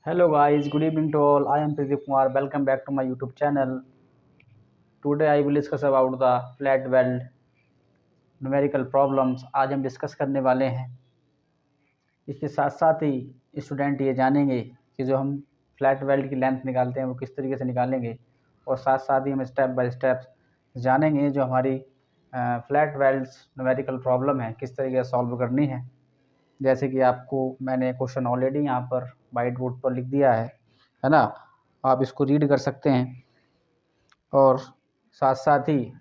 Hello guys, good evening to all. I am Pradeep Kumar. Welcome back to my YouTube channel. Today I will discuss about the flat weld numerical problems. आज हम discuss करने वाले हैं। इसके साथ साथ ही student ये जानेंगे कि जो हम फ्लैट वेल्ड की लेंथ निकालते हैं वो किस तरीके से निकालेंगे, और साथ साथ ही हम स्टेप बाय स्टेप जानेंगे जो हमारी फ्लैट वेल्ड्स न्यूमेरिकल प्रॉब्लम है किस तरीके से सॉल्व करनी है। जैसे कि आपको मैंने क्वेश्चन ऑलरेडी यहाँ पर वाइट बोर्ड पर लिख दिया है ना। आप इसको रीड कर सकते हैं और साथ साथ ही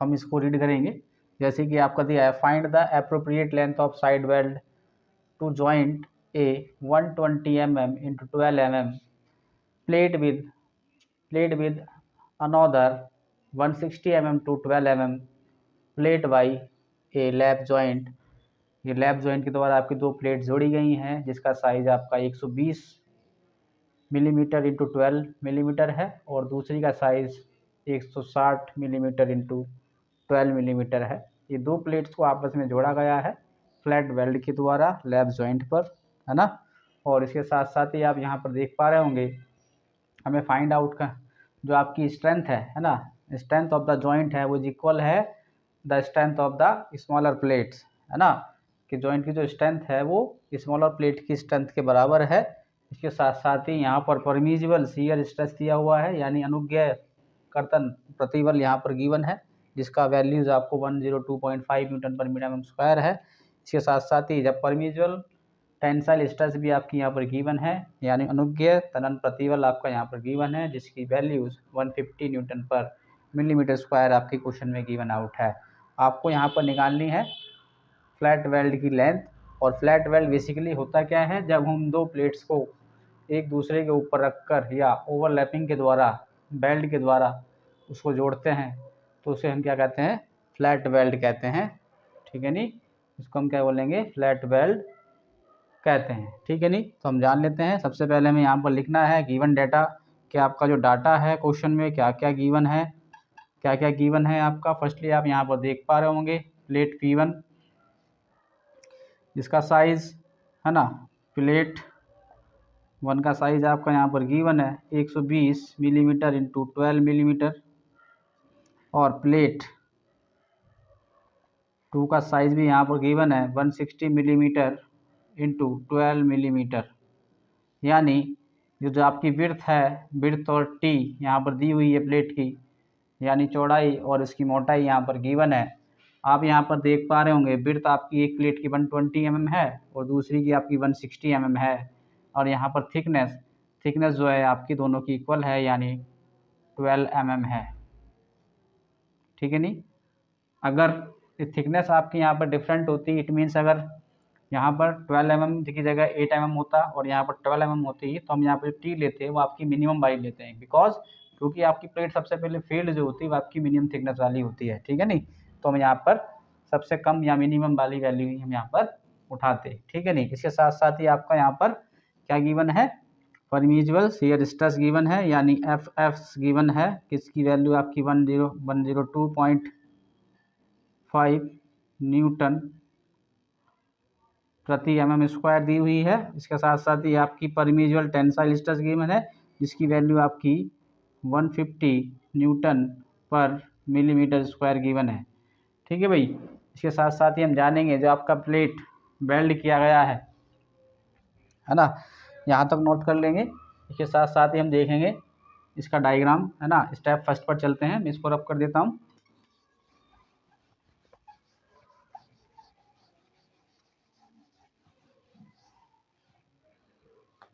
हम इसको रीड करेंगे। जैसे कि आपका दिया है, find the appropriate length of side weld to joint a 120 mm into 12 mm plate with another 160 mm to 12 mm plate by a lap joint। ये लैप जॉइंट के द्वारा आपकी दो प्लेट जोड़ी गई हैं जिसका साइज आपका 120 मिलीमीटर इंटू 12 मिलीमीटर है, और दूसरी का साइज 160 मिलीमीटर इंटू 12 मिलीमीटर है। ये दो प्लेट्स को आपस में जोड़ा गया है फ्लैट वेल्ड के द्वारा लैप जॉइंट पर, है ना। और इसके साथ साथ ही आप यहाँ पर देख पा रहे होंगे हमें फाइंड आउट का जो आपकी स्ट्रेंथ है ना, स्ट्रेंथ ऑफ द जॉइंट है वो इक्वल है the strength of the smaller plates, है ना। कि जॉइंट की जो स्ट्रेंथ है वो स्मॉलर प्लेट की स्ट्रेंथ के बराबर है। इसके साथ साथ ही यहाँ पर परमिजिबल शियर स्ट्रेस दिया हुआ है, यानी अनुज्ञेय कर्तन प्रतिबल यहाँ पर गिवन है जिसका वैल्यूज आपको 102.5 न्यूटन पर मीटर स्क्वायर है। इसके साथ साथ ही जब परमिजिबल टेंसाइल स्ट्रेस भी आपकी यहाँ पर गिवन है, यानी अनुज्ञेय तनन प्रतिबल आपका यहाँ पर गिवन है जिसकी वैल्यूज 150 न्यूटन पर मिलीमीटर स्क्वायर आपके क्वेश्चन में गिवन आउट है। आपको यहाँ पर निकालनी है फ्लैट वेल्ड की लेंथ। और फ्लैट वेल्ड बेसिकली होता क्या है, जब हम दो प्लेट्स को एक दूसरे के ऊपर रखकर या ओवरलैपिंग के द्वारा वेल्ड के द्वारा उसको जोड़ते हैं तो उसे हम क्या कहते हैं, फ्लैट वेल्ड कहते हैं। ठीक है नी, इसको हम क्या बोलेंगे, फ्लैट वेल्ड कहते हैं। ठीक है नी, तो हम जान लेते हैं। सबसे पहले हमें यहाँ पर लिखना है गिवन डाटा, कि आपका जो डाटा है क्वेश्चन में क्या क्या गिवन है, क्या क्या गिवन है आपका। फर्स्टली आप यहाँ पर देख पा रहे होंगे प्लेट P1 जिसका साइज है ना, प्लेट 1 का साइज आपका यहाँ पर गिवन है 120 मिलीमीटर इंटू 12 मिलीमीटर, और प्लेट 2 का साइज भी यहाँ पर गिवन है 160 मिलीमीटर इंटू 12 मिलीमीटर। यानी जो आपकी विड्थ है, विड्थ और टी यहाँ पर दी हुई है प्लेट की, यानी चौड़ाई और इसकी मोटाई यहाँ पर गिवन है। आप यहाँ पर देख पा रहे होंगे विड्थ आपकी एक प्लेट की 120 mm है और दूसरी की आपकी 160 mm है, और यहाँ पर थिकनेस जो है आपकी दोनों की इक्वल है, यानी 12 mm है। ठीक है नी, अगर थिकनेस आपकी यहाँ पर डिफरेंट होती, इट मीन्स अगर यहाँ पर 12 mm की जगह 8 mm होता और यहाँ पर 12 mm होती, तो हम यहाँ पर टी लेते हैं, वो आपकी मिनिमम वाली लेते हैं, बिकॉज क्योंकि आपकी प्लेट सबसे पहले फील्ड जो होती है वो आपकी मिनिमम थिकनेस वाली होती है। ठीक है नी, तो हम यहाँ पर सबसे कम या मिनिमम वाली वैल्यू ही हम यहाँ पर उठाते। ठीक है नी, इसके साथ साथ ही आपका यहाँ पर क्या गिवन है, परमिजिबल शियर स्ट्रेस गिवन है, यानी एफ एफ गिवन है, किसकी वैल्यू आपकी 102.5 न्यूटन प्रति mm स्क्वायर दी हुई है। इसके साथ साथ ही आपकी परमिजिबल टेंसाइल स्ट्रेस गिवन है जिसकी वैल्यू आपकी 150 न्यूटन पर मिलीमीटर स्क्वायर गिवन है। ठीक है भाई, इसके साथ साथ ही हम जानेंगे जो आपका प्लेट वेल्ड किया गया है ना, यहाँ तक नोट कर लेंगे। इसके साथ साथ ही हम देखेंगे इसका डायग्राम, है ना। स्टेप फर्स्ट पर चलते हैं, मैं इसको रब कर देता हूँ।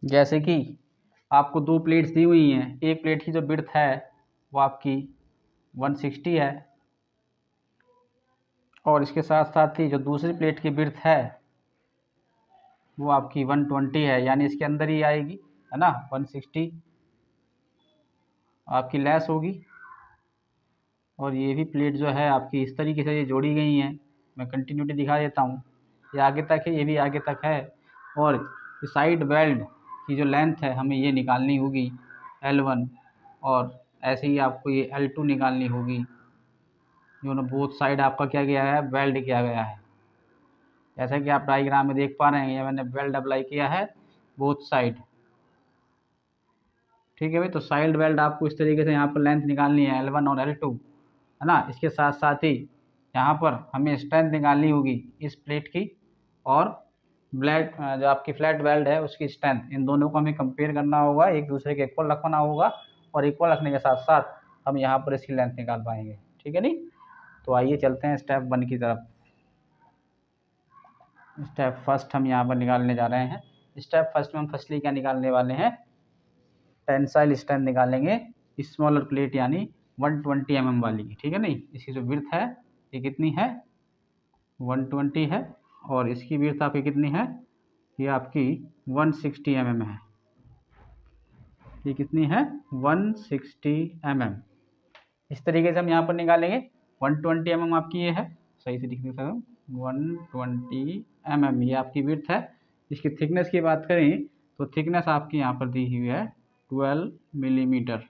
जैसे कि आपको दो प्लेट्स दी हुई हैं, एक प्लेट की जो विड्थ है वो आपकी 160 है, और इसके साथ साथ ही जो दूसरी प्लेट की विड्थ है वो आपकी 120 है, यानी इसके अंदर ही आएगी, है ना। 160 आपकी लेस होगी, और ये भी प्लेट जो है आपकी इस तरीके से ये जोड़ी गई हैं। मैं कंटिन्यूटी दिखा देता हूँ, ये आगे तक है, ये भी आगे तक है, और साइड वेल्ड की जो लेंथ है हमें ये निकालनी होगी L1, और ऐसे ही आपको ये L2 निकालनी होगी, जो ना बोथ साइड आपका क्या गया है, वेल्ड किया गया है। जैसा कि आप डायग्राम में देख पा रहे हैं, ये मैंने वेल्ड अप्लाई किया है बोथ साइड, ठीक है भाई। तो साइड वेल्ड आपको इस तरीके से यहाँ पर लेंथ निकालनी है L1 और L2, है ना। इसके साथ साथ ही यहाँ पर हमें स्ट्रेंथ निकालनी होगी इस प्लेट की, और ब्लैड जो आपकी फ्लैट वेल्ड है उसकी स्ट्रेंथ, इन दोनों को हमें कंपेयर करना होगा, एक दूसरे के इक्वल रखना होगा, और इक्वल रखने के साथ साथ हम यहाँ पर इसकी लेंथ निकाल पाएंगे, ठीक है नहीं। तो आइए चलते हैं स्टेप 1 की तरफ। स्टेप फर्स्ट हम यहाँ पर निकालने जा रहे हैं। स्टेप फर्स्ट में हम फर्स्टली क्या निकालने वाले हैं, टेंसाइल स्ट्रेंथ निकालेंगे स्मॉलर प्लेट यानी 120 mm वाली, ठीक है नहीं। इसकी जो विड्थ है ये कितनी है, 120 है, और इसकी विड्थ आपकी कितनी है, ये आपकी 160 mm है। ये कितनी है, 160 mm। इस तरीके से हम यहाँ पर निकालेंगे। 120 mm आपकी ये है, सही से लिख देता हूँ, 120 mm ये आपकी विड्थ है। इसकी थिकनेस की बात करें तो थिकनेस आपकी यहाँ पर दी हुई है 12 मिलीमीटर।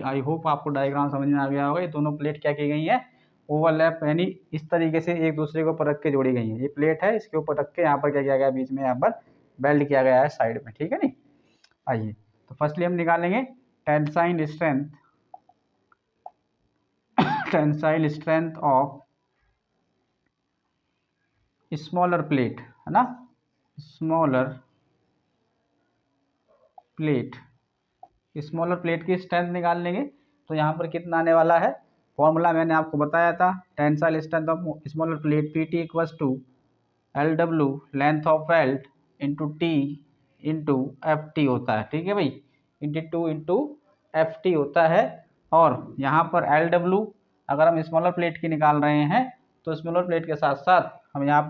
आई होप आपको डायग्राम समझ में आ गया होगा। ये दोनों प्लेट क्या की गई है, ओवरलैप, यानी इस तरीके से एक दूसरे के ऊपर रख के जोड़ी गई है। ये प्लेट है, इसके ऊपर रख के यहाँ पर क्या किया गया है, बीच में यहाँ पर वेल्ड किया गया है साइड में, ठीक है नहीं। आइए तो फर्स्टली हम निकालेंगे tensile strength of smaller plate, है ना। स्मॉलर प्लेट की स्ट्रेंथ निकाल लेंगे। तो यहाँ पर कितना आने वाला है, फॉर्मूला मैंने आपको बताया था, tensile strength of smaller plate PT equals to LW length of weld into T into FT होता है, ठीक है भाई, इंटू FT होता है। और यहाँ पर LW अगर हम स्मॉलर प्लेट की निकाल रहे हैं तो स्मॉलर प्लेट के साथ साथ हम यहाँ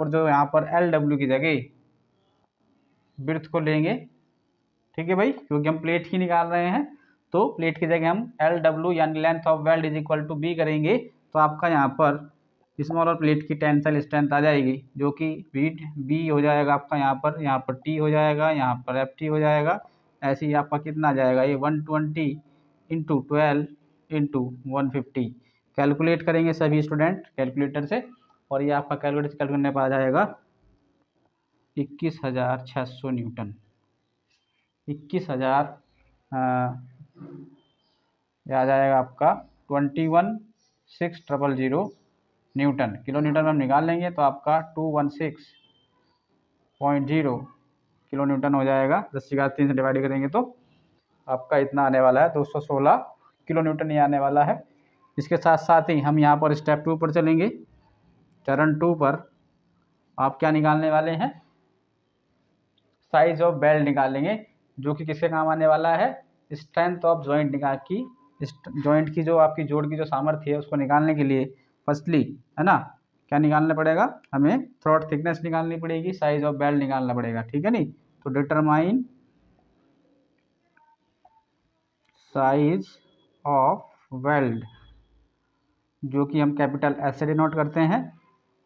पर LW की जगह विड्थ को लेंगे, ठीक है भाई, क्योंकि हम प्लेट ही निकाल रहे हैं। तो प्लेट की जगह हम LW यानी length of weld is equal to B करेंगे। तो आपका यहाँ पर स्मॉलर प्लेट की टेंसाइल स्ट्रेंथ आ जाएगी, जो कि B हो जाएगा आपका यहाँ पर T हो जाएगा, यहाँ पर FT हो जाएगा। ऐसे ही आपका कितना आ जाएगा, ये 120 इंटू 12 इंटू 150। कैलकुलेट करेंगे सभी स्टूडेंट कैलकुलेटर से, और ये आपका कैलकुलेटर करने पर आ जाएगा 21,600 न्यूटन। 21,000 ये आ जाएगा आपका 21,600 न्यूटन। किलो न्यूटन में हम निकाल लेंगे तो आपका 216.0 किलो न्यूटन हो जाएगा। 10⁻³ से डिवाइड करेंगे तो आपका इतना आने वाला है, 216 किलो न्यूटन ये आने वाला है। इसके साथ साथ ही हम यहाँ पर स्टेप 2 पर चलेंगे। चरण 2 पर आप क्या निकालने वाले हैं, साइज ऑफ बेल्ट निकालेंगे, जो कि किसके काम आने वाला है, स्ट्रेंथ ऑफ जॉइंट निकाल की, जॉइंट की जो आपकी जोड़ की जो सामर्थ्य है उसको निकालने के लिए फर्स्टली, है ना, क्या निकालना पड़ेगा, हमें थ्रोट थिकनेस निकालनी पड़ेगी, साइज ऑफ बेल्ट निकालना पड़ेगा, ठीक है नहीं। तो डिटरमाइन साइज ऑफ वेल्ड, जो कि हम कैपिटल S से डिनोट करते हैं।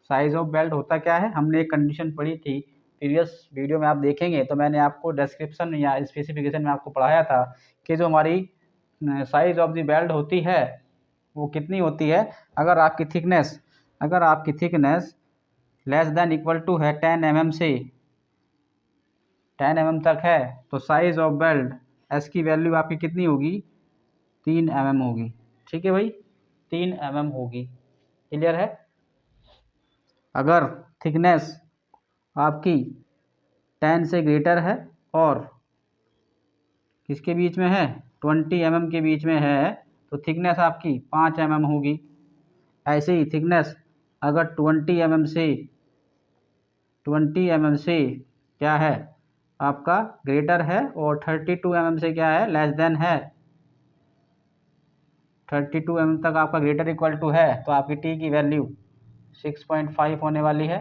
साइज ऑफ बेल्ट होता क्या है, हमने एक कंडीशन पढ़ी थी प्रीवियस वीडियो में, आप देखेंगे तो मैंने आपको डिस्क्रिप्शन या स्पेसिफिकेशन में आपको पढ़ाया था कि जो हमारी साइज ऑफ द बेल्ट होती है वो कितनी होती है। अगर आपकी thickness less than equal to है 10 mm से 10 mm तक है, तो साइज ऑफ बेल्ट S की वैल्यू आपकी कितनी होगी, 3 mm होगी, ठीक है भाई, 3 mm होगी। क्लियर है। अगर थिकनेस आपकी 10 से ग्रेटर है और किसके बीच में है, 20 mm के बीच में है, तो थिकनेस आपकी 5 mm होगी। ऐसे ही थिकनेस अगर 20 mm से क्या है आपका ग्रेटर है, और 32 mm से क्या है, लेस देन है, 32 mm तक आपका ग्रेटर इक्वल टू है, तो आपकी T की वैल्यू 6.5 होने वाली है,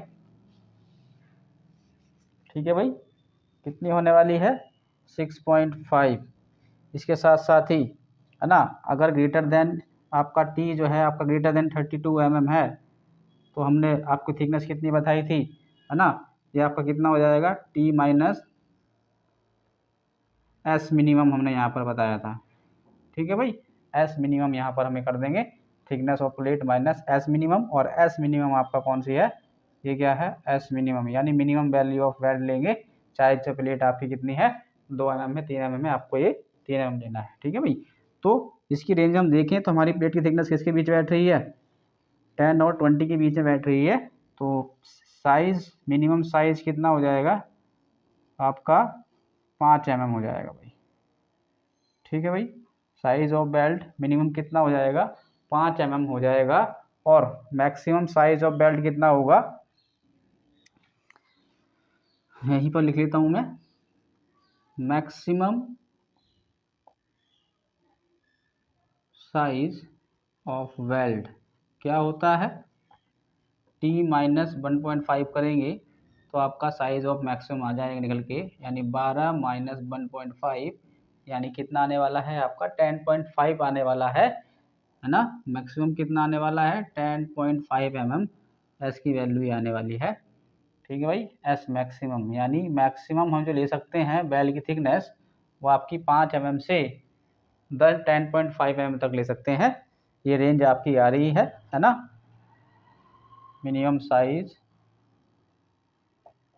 ठीक है भाई, कितनी होने वाली है, 6.5। इसके साथ साथ ही, है ना, अगर ग्रेटर देन आपका T जो है आपका ग्रेटर देन 32 mm है, तो हमने आपको थिकनेस कितनी बताई थी, है ना, ये आपका कितना हो जाएगा, T माइनस S मिनिमम हमने यहाँ पर बताया था, ठीक है भाई। S मिनिमम यहाँ पर हमें कर देंगे, thickness of plate minus S minimum, और S मिनिमम आपका कौन सी है, ये क्या है, S मिनिमम यानी मिनिमम वैल्यू ऑफ वेल्ड लेंगे, चाहे जो प्लेट आपकी कितनी है, 2 mm में 3 mm में आपको ये 3 mm लेना है। ठीक है भाई। तो इसकी रेंज हम देखें तो हमारी प्लेट की थिकनेस किसके बीच बैठ रही है, 10 और 20 के बीच में बैठ रही है। तो साइज, मिनिमम साइज कितना हो जाएगा आपका, 5 mm हो जाएगा भाई। ठीक है भाई, साइज ऑफ बेल्ट मिनिमम कितना हो जाएगा, 5 mm हो जाएगा। और मैक्सिमम साइज ऑफ बेल्ट कितना होगा, यहीं पर लिख लेता हूं मैं, मैक्सिमम साइज ऑफ वेल्ड क्या होता है, T-1.5 करेंगे तो आपका साइज ऑफ मैक्सिमम आ जाएगा निकल के, यानी 12 - 1.5 यानी कितना आने वाला है आपका 10.5 आने वाला है ना। मैक्सिमम कितना आने वाला है 10.5 mm, एस की वैल्यू ही आने वाली है। ठीक है भाई, एस मैक्सिमम, यानी मैक्सिमम हम जो ले सकते हैं बेल की थिकनेस वो आपकी 5 mm से 10.5 mm तक ले सकते हैं। ये रेंज आपकी आ रही है ना। मिनिमम साइज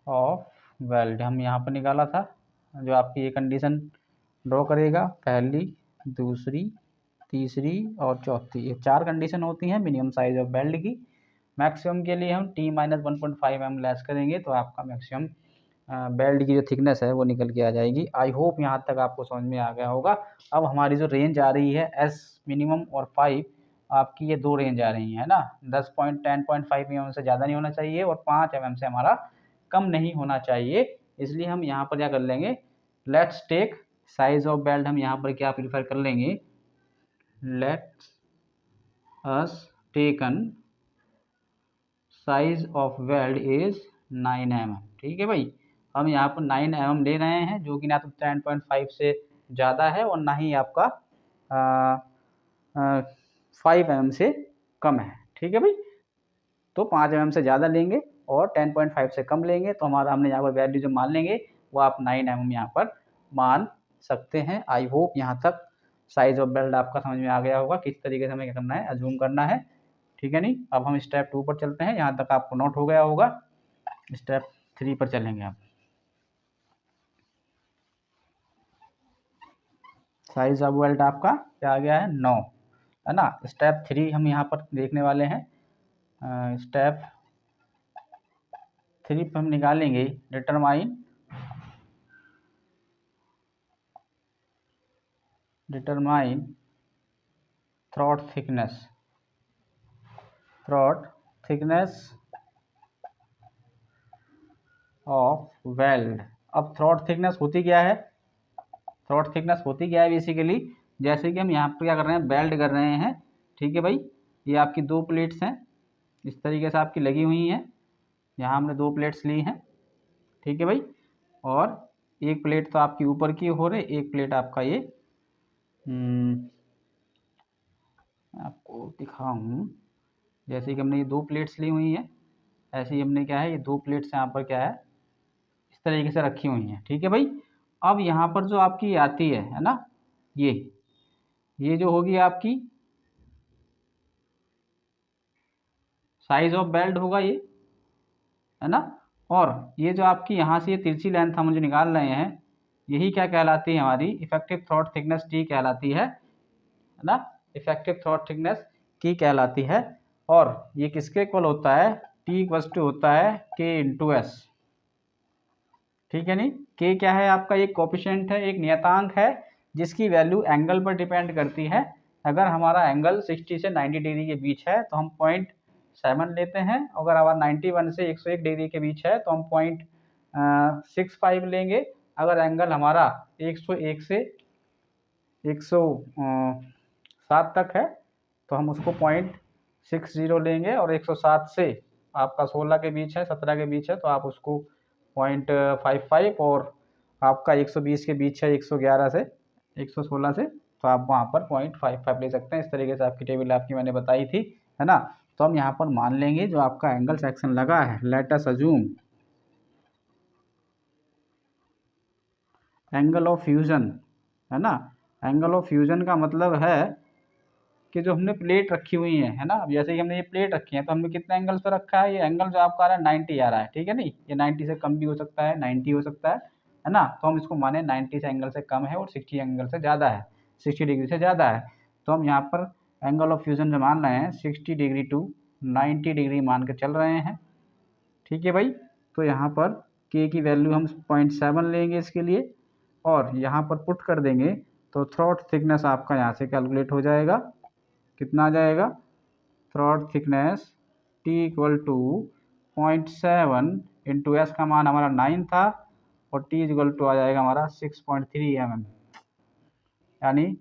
ऑफ वेल्ड हम यहाँ पर निकाला था, जो आपकी ये कंडीशन ड्रॉ करेगा, पहली, दूसरी, तीसरी और चौथी, ये 4 कंडीशन होती हैं मिनिमम साइज ऑफ बेल्ट की। मैक्सिमम के लिए हम T-1.5 mm लेस करेंगे तो आपका मैक्सिमम बेल्ट की जो थिकनेस है वो निकल के आ जाएगी। आई होप यहाँ तक आपको समझ में आ गया होगा। अब हमारी जो रेंज आ रही है एस मिनिमम और 5, आपकी ये 2 रेंज आ रही हैं है ना। 10.5 mm से ज़्यादा नहीं होना चाहिए और 5 mm से हमारा कम नहीं होना चाहिए। इसलिए हम यहाँ पर क्या कर लेंगे, let's take size of belt, हम यहाँ पर क्या प्रीफर कर लेंगे, let's us taken size of weld is 9 mm। ठीक है भाई, हम यहाँ पर 9 mm ले रहे हैं, जो कि ना तो 10.5 से ज़्यादा है और ना ही आपका 5 mm से कम है। ठीक है भाई, तो 5 mm से ज़्यादा लेंगे और 10.5 से कम लेंगे तो हमारा, हमने यहाँ पर वैल्यू जो मान लेंगे वो आप 9 mm यहाँ पर मान सकते हैं। आई होप यहाँ तक साइज ऑफ बेल्ट आपका समझ में आ गया होगा, किस तरीके से हमें क्या करना है, अज्यूम करना है। ठीक है नहीं, अब हम स्टेप 2 पर चलते हैं, यहाँ तक आपको नोट हो गया होगा। स्टेप 3 पर चलेंगे आप। साइज ऑफ बेल्ट आपका क्या आ गया है, 9 है ना। स्टेप 3 हम यहाँ पर देखने वाले हैं। स्टेप 3 पर हम निकालेंगे determine throat thickness of weld. अब थ्रॉट थिकनेस होती क्या है, थ्रॉट थिकनेस होती क्या है बेसिकली, जैसे कि हम यहाँ पर क्या कर रहे हैं, बेल्ट कर रहे हैं। ठीक है भाई, ये आपकी 2 प्लेट्स हैं, इस तरीके से आपकी लगी हुई हैं। यहाँ हमने 2 प्लेट्स ली हैं। ठीक है भाई, और एक प्लेट तो आपकी ऊपर की हो रही, एक प्लेट आपका ये आपको दिखाऊं, जैसे कि हमने ये 2 प्लेट्स ली हुई हैं, ऐसे ही हमने क्या है, ये 2 प्लेट्स यहाँ पर क्या है, इस तरीके से रखी हुई हैं। ठीक है भाई, अब यहाँ पर जो आपकी आती है ना, ये जो होगी आपकी साइज ऑफ बेल्ट होगा ये, है ना। और ये जो आपकी यहाँ से ये तिरछी लेंथ हम जो निकाल रहे हैं, यही क्या कहलाती है, हमारी इफेक्टिव थ्रॉट थिकनेस टी कहलाती है ना। इफेक्टिव थ्रॉट थिकनेस की कहलाती है। और ये किसके इक्वल होता है, टी इक्वल टू होता है के इंटू एस। ठीक है नहीं, के क्या है आपका, एक कोफिशिएंट है, एक नियतांक है, जिसकी वैल्यू एंगल पर डिपेंड करती है। अगर हमारा एंगल 60 से 90 डिग्री के बीच है तो हम 0.7 लेते हैं। अगर हमारा 91 से 101 डिग्री के बीच है तो हम 0.65 लेंगे। अगर एंगल हमारा 101 से 107 तक है तो हम उसको 0.60 लेंगे, और 107 से आपका 16 के बीच है, 17 के बीच है तो आप उसको 0.55, और आपका 120 के बीच है, 111 से 116 से, तो आप वहाँ पर 0.55 ले सकते हैं। इस तरीके से आपकी टेबल आपकी मैंने बताई थी, है ना। तो हम यहाँ पर मान लेंगे जो आपका एंगल सेक्शन लगा है, let us assume angle of fusion, है ना। एंगल ऑफ फ्यूजन का मतलब है कि जो हमने प्लेट रखी हुई है ना, अब जैसे कि हमने ये प्लेट रखी है तो हमने कितने एंगल्स पे रखा है, ये एंगल जो आपका आ रहा है 90 आ रहा है। ठीक है नहीं, ये 90 से कम भी हो सकता है, 90 हो सकता है है ना। तो हम इसको माने 90 से एंगल से कम है और 60 एंगल से ज़्यादा है, 60 डिग्री से ज़्यादा है। तो हम यहाँ पर एंगल ऑफ फ्यूजन जो मान रहे हैं 60 डिग्री टू 90 डिग्री मान के चल रहे हैं, ठीक है भाई। तो यहाँ पर के की वैल्यू हम 0.7 लेंगे इसके लिए और यहाँ पर पुट कर देंगे तो थ्रॉट थिकनेस आपका यहाँ से कैलकुलेट हो जाएगा। कितना आ जाएगा? Throat thickness T equal to 0.7 into S का मान हमारा 9 था और T इक्वल टू आ जाएगा हमारा 6.3 mm, यानी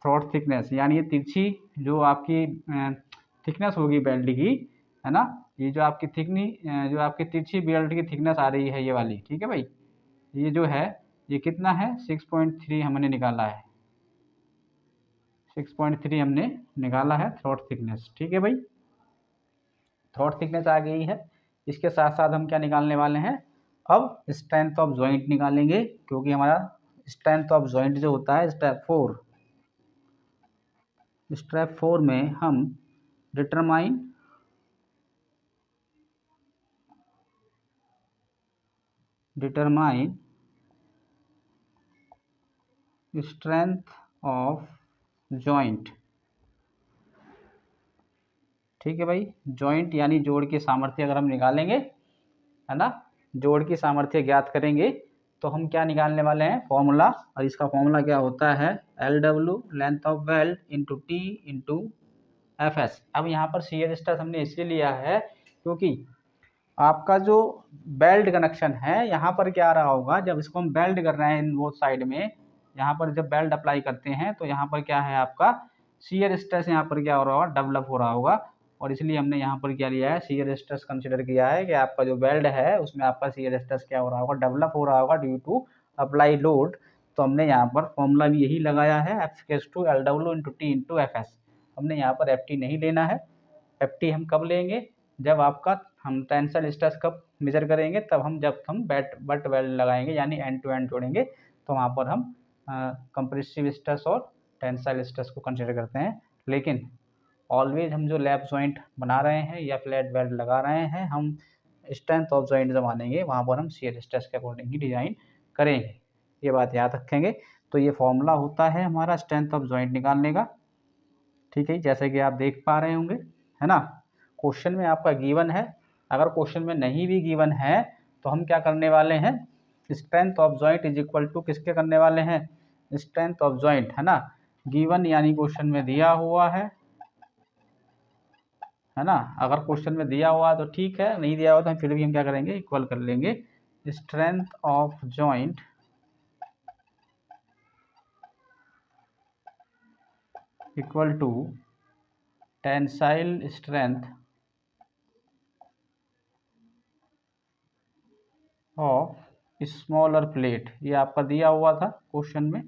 थ्रॉट थिकनेस, यानी ये तिरछी जो आपकी थिकनेस होगी बेल्ट की, है ना, ये जो आपकी जो आपकी तिरछी बेल्ट की थिकनेस आ रही है ये वाली, ठीक है भाई, ये जो है ये कितना है 6.3 हमने निकाला है, 6.3 हमने निकाला है थ्रॉट थिकनेस, ठीक है भाई। थ्रॉट थिकनेस आ गई है। इसके साथ साथ हम क्या निकालने वाले हैं, अब स्ट्रेंथ ऑफ जॉइंट निकालेंगे, क्योंकि हमारा स्ट्रेंथ ऑफ जॉइंट जो होता है स्टेप 4 में हम डिटरमाइन स्ट्रेंथ ऑफ जॉइंट, ठीक है भाई। जॉइंट यानी जोड़ की सामर्थ्य अगर हम निकालेंगे, है ना, जोड़ की सामर्थ्य ज्ञात करेंगे तो हम क्या निकालने वाले हैं फॉर्मूला, और इसका फॉर्मूला क्या होता है LW length of weld into T into FS। अब यहाँ पर शियर स्ट्रेस हमने इसलिए लिया है क्योंकि आपका जो बेल्ट कनेक्शन है यहाँ पर क्या आ रहा होगा, जब इसको हम बेल्ट कर रहे हैं इन बोथ साइड में, यहाँ पर जब बेल्ट अप्लाई करते हैं तो यहाँ पर क्या है आपका शियर स्ट्रेस यहाँ पर क्या हो रहा होगा, डेवलप हो रहा होगा, और इसलिए हमने यहाँ पर क्या लिया है शियर स्ट्रेस कंसिडर किया है कि आपका जो बेल्ट है उसमें आपका शियर स्ट्रेस क्या हो रहा होगा, डेवलप हो रहा होगा ड्यू टू अप्लाई लोड। तो हमने यहाँ पर फॉर्मूला भी यही लगाया है F=LW into T into FS। हमने यहाँ पर FT नहीं लेना है, FT हम कब लेंगे, जब आपका हम टेंसाइल स्ट्रेस कब मेजर करेंगे, जब हम बट वेल्ड लगाएंगे यानी एंड टू एंड जोड़ेंगे, तो वहाँ पर हम कंप्रेसिव स्ट्रेस और टेंसाइल स्ट्रेस को कंसिडर करते हैं। लेकिन ऑलवेज हम जो लैप जॉइंट बना रहे हैं या फ्लैट वेल्ड लगा रहे हैं, हम स्ट्रेंथ ऑफ जॉइंट जब मानेंगे वहाँ पर हम शियर स्ट्रेस के अकॉर्डिंग ही डिजाइन करेंगे, ये बात याद रखेंगे। तो ये फॉर्मूला होता है हमारा स्ट्रेंथ ऑफ जॉइंट निकालने का, ठीक है, जैसे कि आप देख पा रहे होंगे, है ना। क्वेश्चन में आपका गिवन है, अगर क्वेश्चन में नहीं भी गिवन है तो हम क्या करने वाले हैं, strength of joint is equal to किसके करने वाले हैं, स्ट्रेंथ ऑफ जॉइंट, है ना, गिवन यानी क्वेश्चन में दिया हुआ है ना। अगर क्वेश्चन में दिया हुआ तो ठीक है, नहीं दिया हुआ तो फिर भी हम क्या करेंगे इक्वल कर लेंगे strength of joint equal to tensile strength of smaller plate. ये आपका दिया हुआ था क्वेश्चन में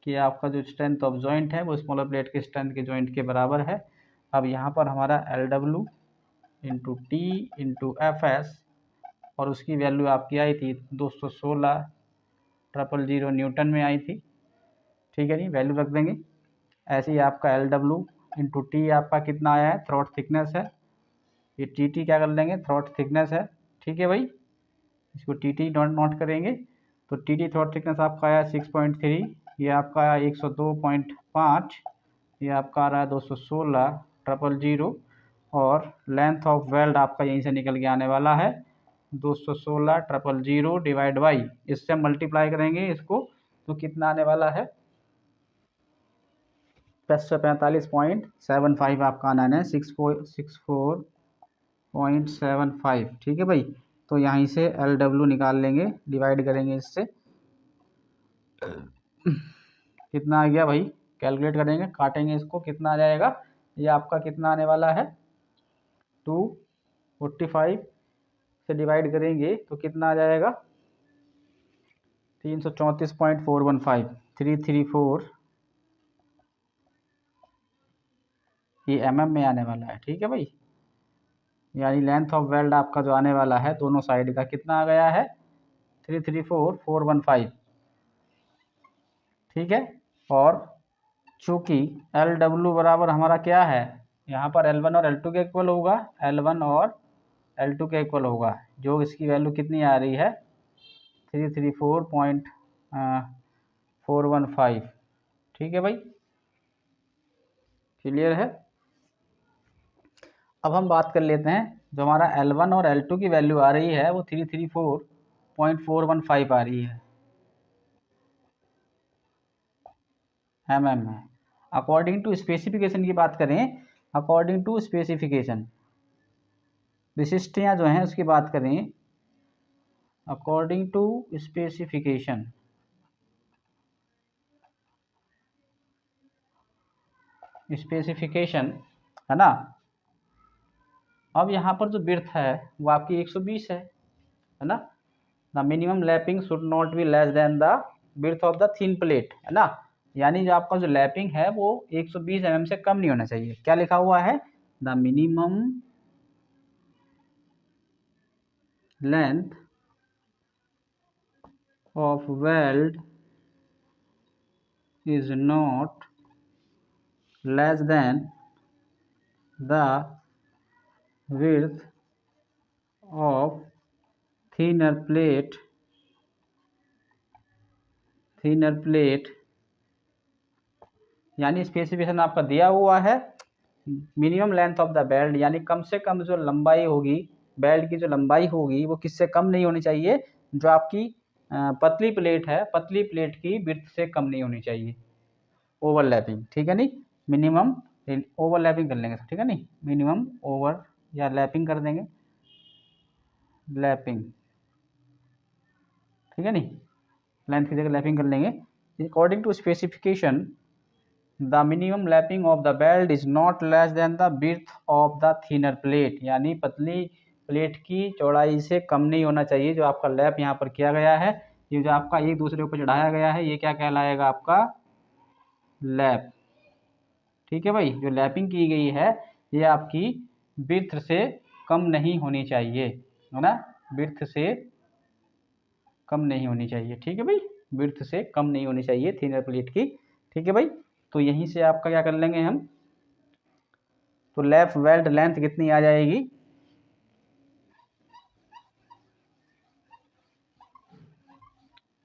कि आपका जो स्ट्रेंथ ऑफ जॉइंट है वो स्मॉलर प्लेट के स्ट्रेंथ के जॉइंट के बराबर है। अब यहाँ पर हमारा LW into T into FS और उसकी वैल्यू आपकी आई थी 216,000 न्यूटन में आई थी, ठीक है जी, वैल्यू रख देंगे। ऐसे ही आपका LW इंटू T आपका कितना आया है, थ्रॉट थिकनेस है, ये TT क्या कर लेंगे, थ्रॉट थिकनेस है, ठीक है भाई, इसको TT नोट करेंगे। तो TT थ्रॉट थिकनेस आपका आया 6.3, ये आपका आया 102.5, ये आपका आ रहा है 216,000 और लेंथ ऑफ वेल्ड आपका यहीं से निकल के आने वाला है 216,000 डिवाइड बाई, इससे मल्टीप्लाई करेंगे इसको तो कितना आने वाला है 545.75 आपका आना है 64.75, ठीक है भाई। तो यहीं से LW निकाल लेंगे, डिवाइड करेंगे इससे, कितना आ गया भाई, कैलकुलेट करेंगे, काटेंगे इसको, कितना आ जाएगा, ये आपका कितना आने वाला है 245 से डिवाइड करेंगे तो कितना आ जाएगा 334.415, 334, ये mm में आने वाला है, ठीक है भाई। यानी लेंथ ऑफ वेल्ड आपका जो आने वाला है दोनों साइड का कितना आ गया है 334,415, ठीक है। और चूंकि LW बराबर हमारा क्या है, यहाँ पर L1 और L2 के इक्वल होगा, L1 और L2 के इक्वल होगा, जो इसकी वैल्यू कितनी आ रही है 334.415। ठीक है भाई, क्लियर है। अब हम बात कर लेते हैं, जो हमारा L1 और L2 की वैल्यू आ रही है वो 334.415 आ रही है mm में। अकॉर्डिंग टू स्पेसिफिकेशन की बात करें, अकॉर्डिंग टू स्पेसिफिकेशन, विशिष्टियाँ जो हैं उसकी बात करें, अकॉर्डिंग टू स्पेसिफिकेशन, स्पेसिफिकेशन है ना। अब यहाँ पर जो बिर्थ है वो आपकी 120 है ना। The minimum lapping should not be less than the breadth of the thin plate, है ना। यानी जो आपका जो लैपिंग है वो 120 mm से कम नहीं होना चाहिए। क्या लिखा हुआ है, the minimum length of weld is not less than the width of thinner plate यानी स्पेसिफिकेशन आपका दिया हुआ है, minimum length of the belt, यानी कम से कम जो लंबाई होगी, बेल्ट की जो लंबाई होगी वो किससे कम नहीं होनी चाहिए, जो आपकी पतली प्लेट है, पतली प्लेट की विड्थ से कम नहीं होनी चाहिए। ओवरलैपिंग, ठीक है नहीं, मिनिमम ओवरलैपिंग कर लेंगे, ठीक है नहीं, मिनिमम ओवर या लैपिंग कर देंगे, लैपिंग, ठीक है नहीं, लेंथ की जगह लैपिंग कर लेंगे। According to specification the minimum lapping of the belt is not less than the width of the thinner plate, यानी पतली प्लेट की चौड़ाई से कम नहीं होना चाहिए। जो आपका लैप यहाँ पर किया गया है, ये जो आपका एक दूसरे ऊपर चढ़ाया गया है, ये क्या कहलाएगा, आपका लैप। ठीक है भाई, जो लैपिंग की गई है ये आपकी विड्थ से कम नहीं होनी चाहिए, है ना, विड्थ से कम नहीं होनी चाहिए। ठीक है भाई, विड्थ से कम नहीं होनी चाहिए थिनर प्लेट की। ठीक है भाई, तो यहीं से आपका क्या कर लेंगे हम, तो लैप वेल्ड लेंथ कितनी आ जाएगी,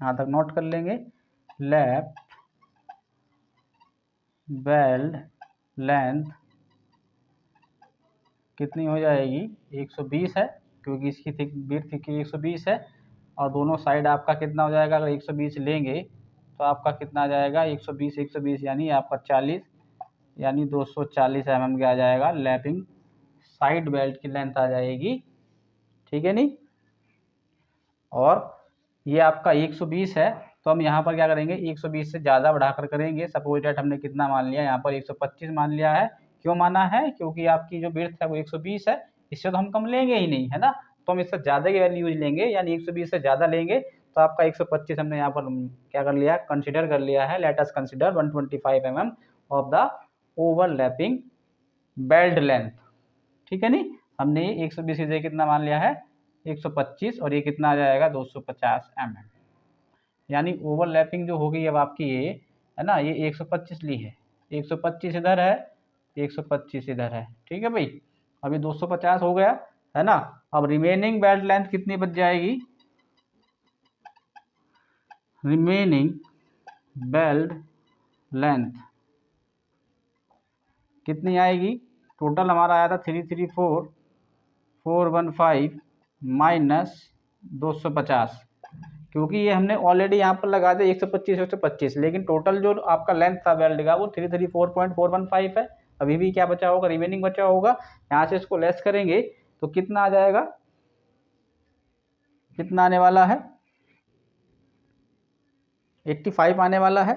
यहाँ तक नोट कर लेंगे, लैप वेल्ड लेंथ कितनी हो जाएगी, 120 है, क्योंकि इसकी थिक विड्थ की 120 है, और दोनों साइड आपका कितना हो जाएगा, अगर 120 लेंगे तो आपका कितना आ जाएगा, 120 यानी आपका 40, यानी 240 mm का आ जाएगा लैपिंग साइड बेल्ट की लेंथ आ जाएगी। ठीक है नहीं, और ये आपका 120 है, तो हम यहाँ पर क्या करेंगे, 120 से ज़्यादा बढ़ाकर करेंगे। सपोज डेट हमने कितना मान लिया, यहाँ पर 125 मान लिया है। क्यों माना है, क्योंकि आपकी जो विड्थ है वो 120 है, इससे तो हम कम लेंगे ही नहीं, है ना, तो हम इससे ज़्यादा की वैल्यू यूज लेंगे, यानी 120 से ज़्यादा लेंगे, तो आपका 125 हमने यहाँ पर क्या कर लिया, कंसिडर कर लिया है। Let us consider 125 mm of the overlapping belt length. ठीक है नहीं, हमने 120 की जगह कितना मान लिया है, 125, और ये कितना आ जाएगा, 250 mm, यानी ओवरलैपिंग जो होगी अब आपकी ये, है ना, ये 125 ली है, 125 इधर है, 125 इधर है। ठीक है भाई, अभी 250 हो गया, है ना। अब रिमेनिंग बेल्ट लेंथ कितनी बच जाएगी, रिमेनिंग बेल्ट लेंथ कितनी आएगी, टोटल हमारा आया था 334.415 माइनस 250, क्योंकि ये हमने ऑलरेडी यहाँ पर लगा दिया 125, लेकिन टोटल जो आपका लेंथ था बेल्ट का वो 334.415 है। अभी भी क्या बचा होगा, रिमेनिंग बचा होगा, यहाँ से इसको लेस करेंगे तो कितना आ जाएगा, कितना आने वाला है, 85 आने वाला है,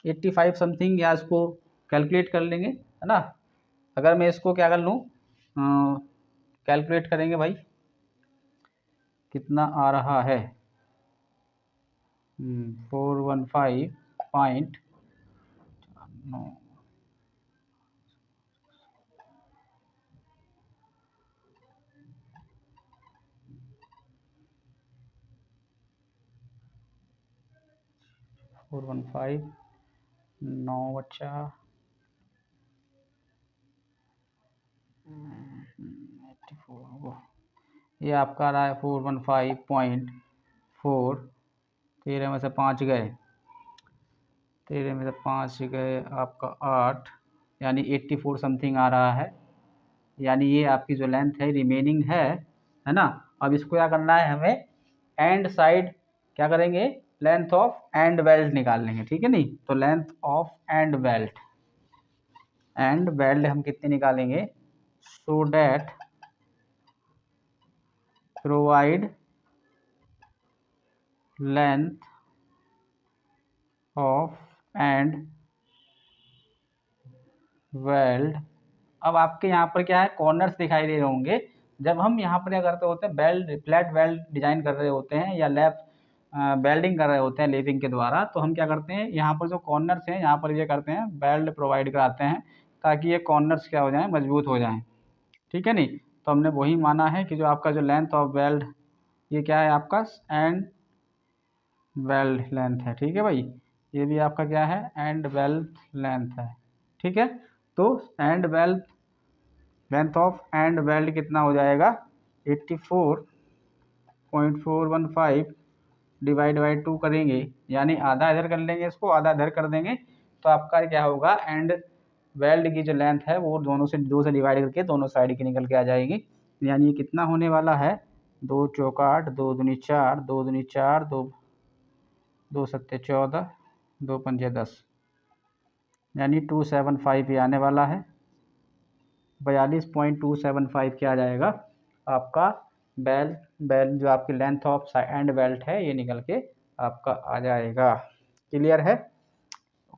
85 समथिंग, या इसको कैलकुलेट कर लेंगे, है ना। अगर मैं इसको क्या कर लूँ, कैलकुलेट करेंगे भाई, कितना आ रहा है, 415 415 9 बच्चा 84, ये आपका आ रहा है 415.4 13 में से 5 गए, 13 में से 5 गए आपका 8, यानी 84 समथिंग आ रहा है। यानी ये आपकी जो लेंथ है रिमेनिंग है ना। अब इसको क्या करना है हमें, एंड साइड क्या करेंगे, लेंथ ऑफ एंड वेल्ड निकाल लेंगे, ठीक है नहीं। तो लेंथ ऑफ एंड वेल्ड हम कितने निकालेंगे, so that provide length of and weld. अब आपके यहाँ पर क्या है, कॉर्नर्स दिखाई दे रहे होंगे। जब हम यहाँ पर क्या करते होते हैं, बेल्ट फ्लैट वेल्ड डिजाइन कर रहे होते हैं या लैप बेल्डिंग कर रहे होते हैं लेपिंग के द्वारा, तो हम क्या करते हैं, यहाँ पर जो कॉर्नर्स हैं यहाँ पर ये करते हैं बेल्ट प्रोवाइड कराते हैं, ताकि ये कॉर्नर्स क्या हो जाएं, मजबूत हो जाएं, ठीक है नहीं। तो हमने वही माना है कि जो आपका जो लेंथ ऑफ वेल्ड, ये क्या है आपका एंड वेल्ड लेंथ है, ठीक है भाई। ये भी आपका क्या है, एंड वेल्थ लेंथ है, ठीक है। तो and wealth length of and weld कितना हो जाएगा, 84.415 डिवाइड बाई 2 करेंगे, यानी आधा इधर कर लेंगे, इसको आधा इधर कर देंगे, तो आपका क्या होगा, एंड वेल्ड की जो लेंथ है वो दोनों से 2 से डिवाइड करके दोनों साइड की निकल के आ जाएगी। यानी ये कितना होने वाला है, 2 चौका 8, 2 दूनी 4, 2 दूनी 4, 2 सत्ते 14, 2 पंजे 10, यानी 275 ये आने वाला है। 42.275 क्या आ जाएगा आपका बेल जो आपकी लेंथ ऑफ एंड बेल्ट है, ये निकल के आपका आ जाएगा। क्लियर है।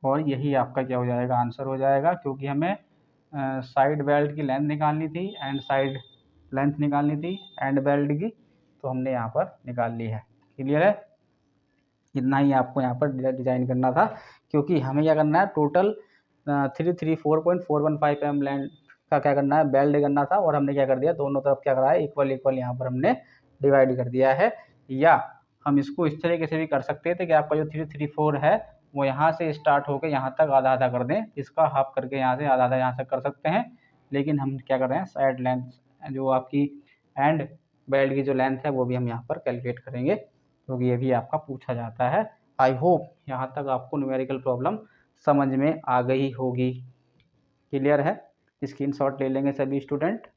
और यही आपका क्या हो जाएगा, आंसर हो जाएगा, क्योंकि हमें साइड बेल्ट की लेंथ निकालनी थी एंड साइड लेंथ निकालनी थी एंड बेल्ट की, तो हमने यहाँ पर निकाल ली है। क्लियर है। इतना ही आपको यहाँ पर डिजाइन करना था, क्योंकि हमें क्या करना है, टोटल 334.415 mm लेंथ का क्या करना है, बेल्ट करना था, और हमने क्या कर दिया, दोनों तरफ क्या करा है, इक्वल यहाँ पर हमने डिवाइड कर दिया है। या हम इसको इस तरीके से भी कर सकते थे कि आपका जो 334 है वो यहाँ से स्टार्ट होकर यहाँ तक आधा आधा कर दें, इसका हाफ करके यहाँ से आधा आधा यहाँ तक कर सकते हैं। लेकिन हम क्या कर रहे हैं, साइड लेंथ जो आपकी एंड बेल्ट की जो लेंथ है वो भी हम यहाँ पर कैलकुलेट करेंगे, क्योंकि ये भी आपका पूछा जाता है। आई होप यहाँ तक आपको न्यूमेरिकल प्रॉब्लम समझ में आ गई होगी। क्लियर है। स्क्रीनशॉट ले लेंगे सभी स्टूडेंट।